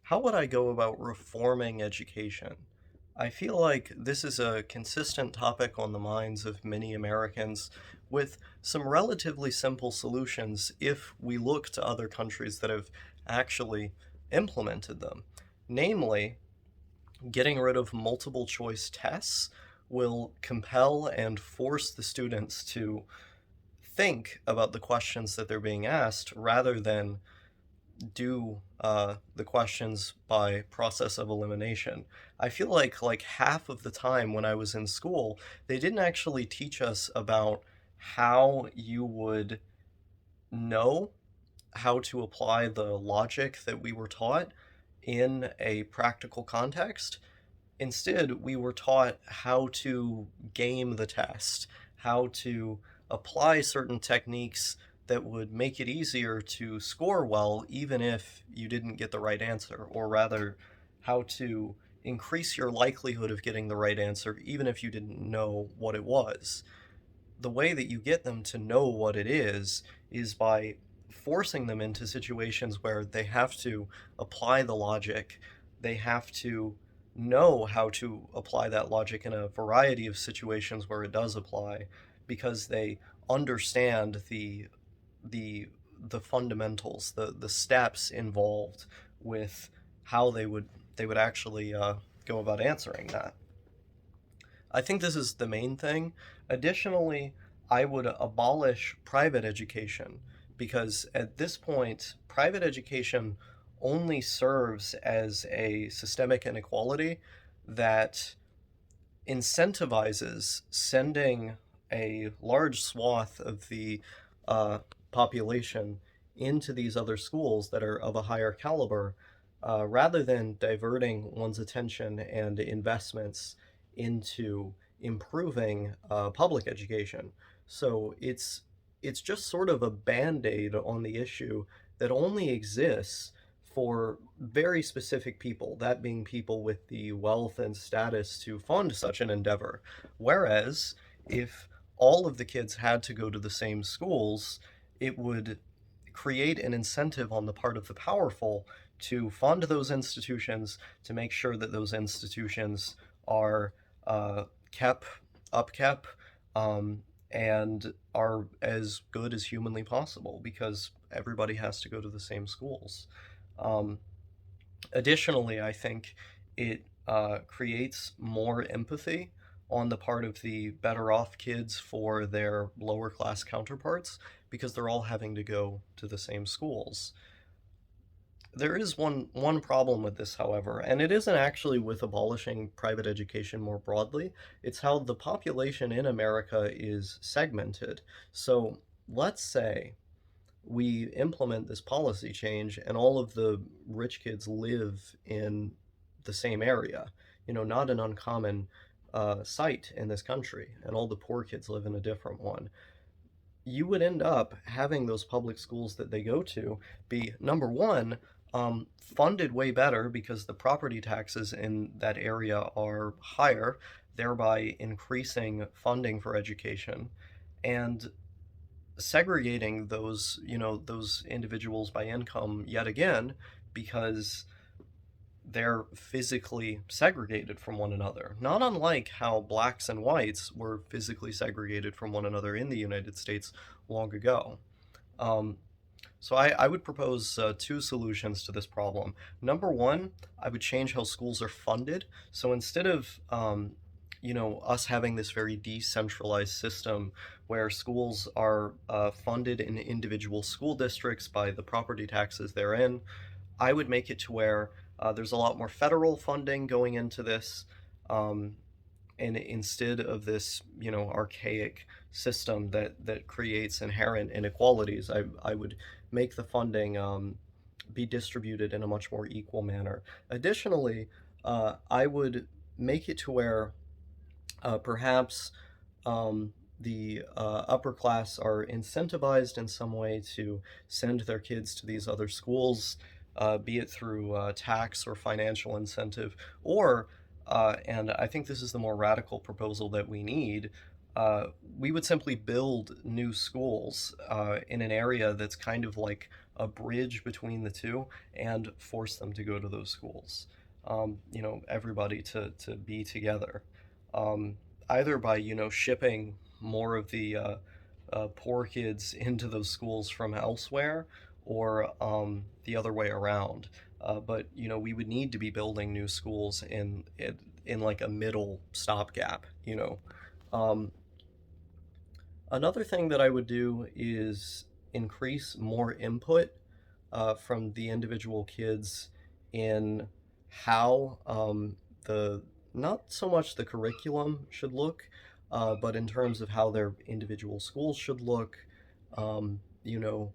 How would I go about reforming education? I feel like this is a consistent topic on the minds of many Americans with some relatively simple solutions if we look to other countries that have actually implemented them. Namely, getting rid of multiple choice tests will compel and force the students to think about the questions that they're being asked rather than do the questions by process of elimination. I feel like half of the time when I was in school, they didn't actually teach us about how you would know how to apply the logic that we were taught in a practical context. Instead, we were taught how to game the test, how to apply certain techniques that would make it easier to score well even if you didn't get the right answer, or rather, how to increase your likelihood of getting the right answer even if you didn't know what it was. The way that you get them to know what it is by forcing them into situations where they have to apply the logic, they have to know how to apply that logic in a variety of situations where it does apply because they understand the the fundamentals, the steps involved with how they would actually go about answering that. I think this is the main thing. Additionally, I would abolish private education because at this point, private education only serves as a systemic inequality that incentivizes sending a large swath of the uh, population into these other schools that are of a higher caliber, rather than diverting one's attention and investments into improving public education. So it's just sort of a band-aid on the issue that only exists for very specific people, that being people with the wealth and status to fund such an endeavor. Whereas if all of the kids had to go to the same schools, it would create an incentive on the part of the powerful to fund those institutions, to make sure that those institutions are kept, upkept, and are as good as humanly possible because everybody has to go to the same schools. Um, Additionally, I think it creates more empathy on the part of the better off kids for their lower class counterparts because they're all having to go to the same schools. There is one problem with this, however, and it isn't actually with abolishing private education more broadly. It's how the population in America is segmented. So let's say we implement this policy change and all of the rich kids live in the same area, not an uncommon sight in this country, and all the poor kids live in a different one. You would end up having those public schools that they go to be, number one, funded way better because the property taxes in that area are higher, thereby increasing funding for education. And segregating those individuals by income yet again because they're physically segregated from one another, not unlike how blacks and whites were physically segregated from one another in the United States long ago. um, so I would propose two solutions to this problem. Number one, I would change how schools are funded. So instead of us having this very decentralized system where schools are funded in individual school districts by the property taxes they're in, I would make it to where there's a lot more federal funding going into this, um, and instead of this, archaic system that creates inherent inequalities, I would make the funding be distributed in a much more equal manner. Additionally, I would make it to where perhaps the upper class are incentivized in some way to send their kids to these other schools, be it through tax or financial incentive, or, and I think this is the more radical proposal that we need, we would simply build new schools in an area that's kind of like a bridge between the two and force them to go to those schools. Everybody to be together. Um, Either by, shipping more of the poor kids into those schools from elsewhere, or the other way around. But we would need to be building new schools in like a middle stopgap. Um, Another thing that I would do is increase more input from the individual kids in how the not so much the curriculum should look, but in terms of how their individual schools should look. Um, you know,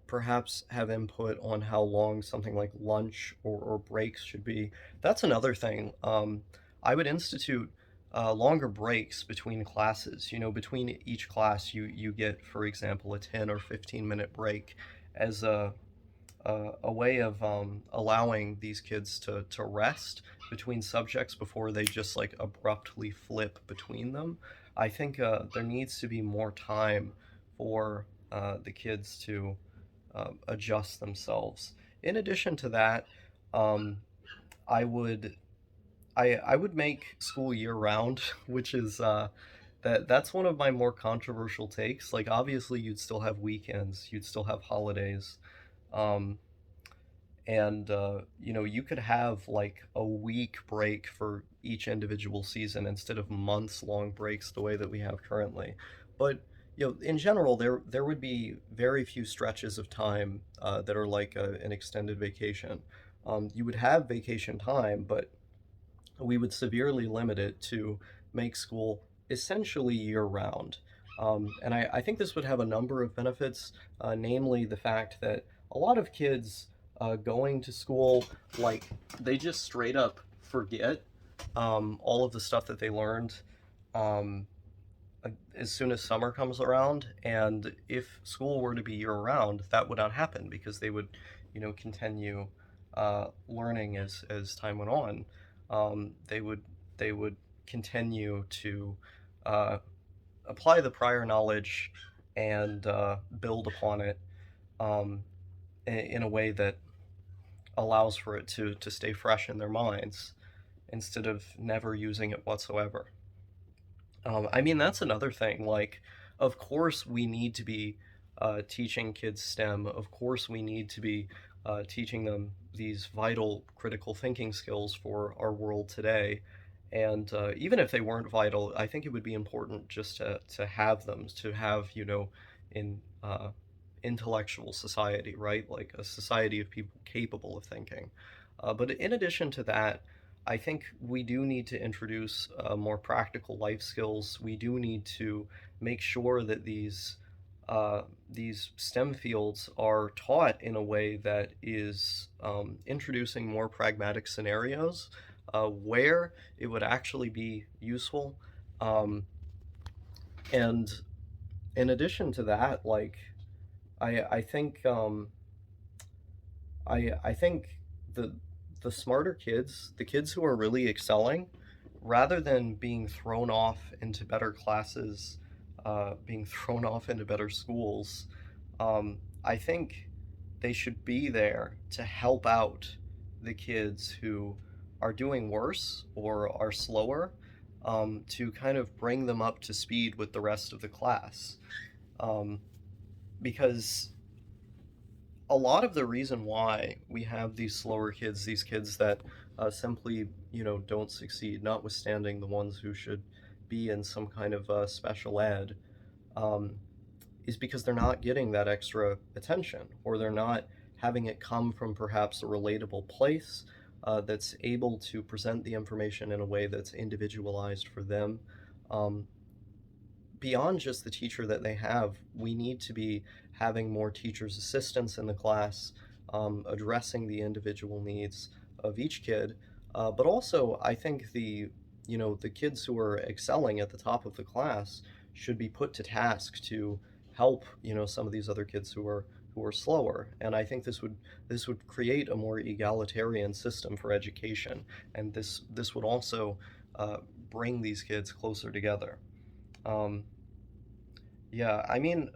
Perhaps have input on how long something like lunch or breaks should be. That's another thing. I would institute longer breaks between classes. Between each class, you get, for example, a 10 or 15-minute break as a way of allowing these kids to rest between subjects before they just like abruptly flip between them. I think there needs to be more time for the kids to adjust themselves. In addition to that, um, I would I would make school year round, which is that's one of my more controversial takes. Like obviously you'd still have weekends, you'd still have holidays, um, and you could have like a week break for each individual season instead of months long breaks the way that we have currently. But in general, there would be very few stretches of time that are like an extended vacation. You would have vacation time, but we would severely limit it to make school essentially year round. And I think this would have a number of benefits, namely the fact that a lot of kids going to school, like, they just straight up forget all of the stuff that they learned um, as soon as summer comes around. And if school were to be year round, that would not happen because they would, continue learning as time went on. They would continue to uh, apply the prior knowledge and build upon it um, in a way that allows for it to stay fresh in their minds instead of never using it whatsoever. I mean, that's another thing. Like, of course, we need to be teaching kids STEM. Of course, we need to be teaching them these vital critical thinking skills for our world today. And even if they weren't vital, I think it would be important just to have them, to have, in intellectual society, right? Like a society of people capable of thinking. But in addition to that, I think we do need to introduce more practical life skills. We do need to make sure that these STEM fields are taught in a way that is introducing more pragmatic scenarios where it would actually be useful. Um, and in addition to that, like I think I think the the smarter kids, the kids who are really excelling, rather than being thrown off into better classes, being thrown off into better schools, I think they should be there to help out the kids who are doing worse or are slower, to kind of bring them up to speed with the rest of the class. Um, because a lot of the reason why we have these slower kids, these kids that simply, don't succeed, notwithstanding the ones who should be in some kind of special ed, um, is because they're not getting that extra attention, or they're not having it come from perhaps a relatable place that's able to present the information in a way that's individualized for them. Um, Beyond just the teacher that they have, we need to be having more teachers' assistants in the class, addressing the individual needs of each kid. But also, I think the kids who are excelling at the top of the class should be put to task to help, some of these other kids who are slower. And I think this would create a more egalitarian system for education, and this would also uh, bring these kids closer together. Um, yeah, I mean,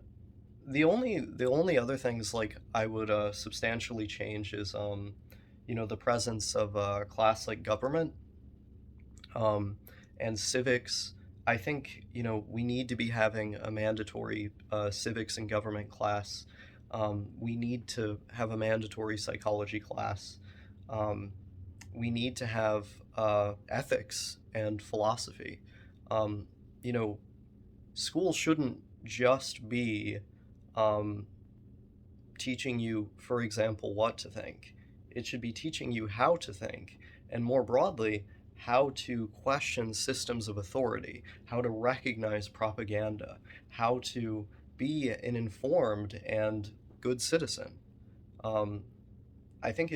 The only other things like I would substantially change is the presence of class like government um, and civics. I think we need to be having a mandatory civics and government class. We need to have a mandatory psychology class. Um, we need to have ethics and philosophy. Um, you know, School shouldn't just be um, teaching you, for example, what to think. It should be teaching you how to think, and more broadly, how to question systems of authority, how to recognize propaganda, how to be an informed and good citizen. Um, I think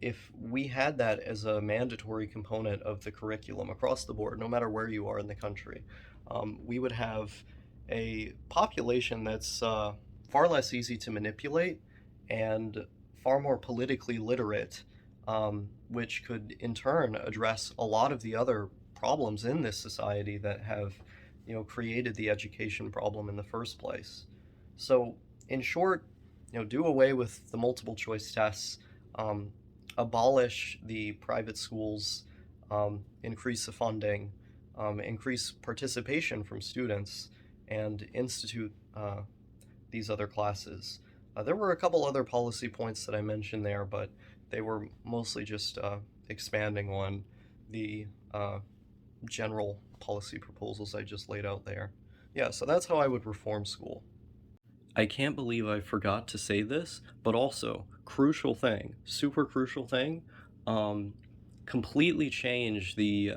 if we had that as a mandatory component of the curriculum across the board, no matter where you are in the country, we would have a population that's far less easy to manipulate and far more politically literate, which could in turn address a lot of the other problems in this society that have, created the education problem in the first place. So, in short, do away with the multiple choice tests. Um, Abolish the private schools, increase the funding, increase participation from students, and institute these other classes. There were a couple other policy points that I mentioned there, but they were mostly just expanding on the general policy proposals I just laid out there. Yeah, so that's how I would reform school. I can't believe I forgot to say this, but also, crucial thing, super crucial thing, um, completely change the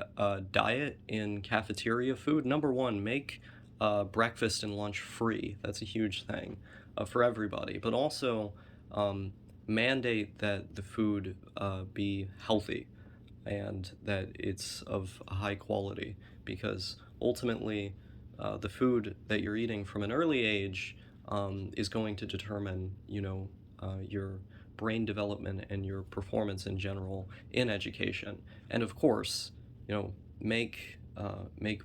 diet in cafeteria food. Number one, make breakfast and lunch free. That's a huge thing for everybody. But also, um, mandate that the food be healthy and that it's of a high quality because ultimately the food that you're eating from an early age is going to determine, your brain development and your performance in general in education. And of course, make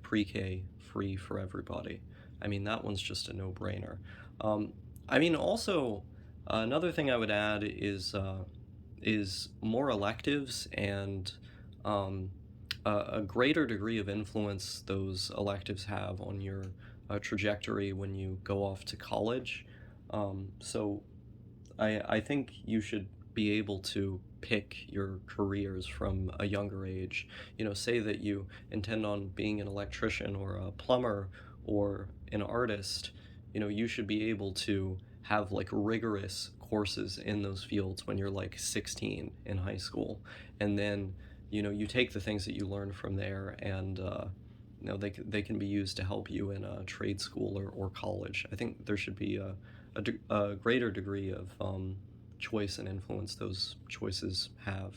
pre-K free for everybody. I mean, that one's just a no-brainer. Also, another thing I would add is more electives and um, a greater degree of influence those electives have on your trajectory when you go off to college. So I think you should be able to pick your careers from a younger age. Say that you intend on being an electrician or a plumber or an artist. You should be able to have like rigorous courses in those fields when you're like 16 in high school. And then, you take the things that you learn from there and, they can be used to help you in a trade school or college. I think there should be a greater degree of choice and influence those choices have.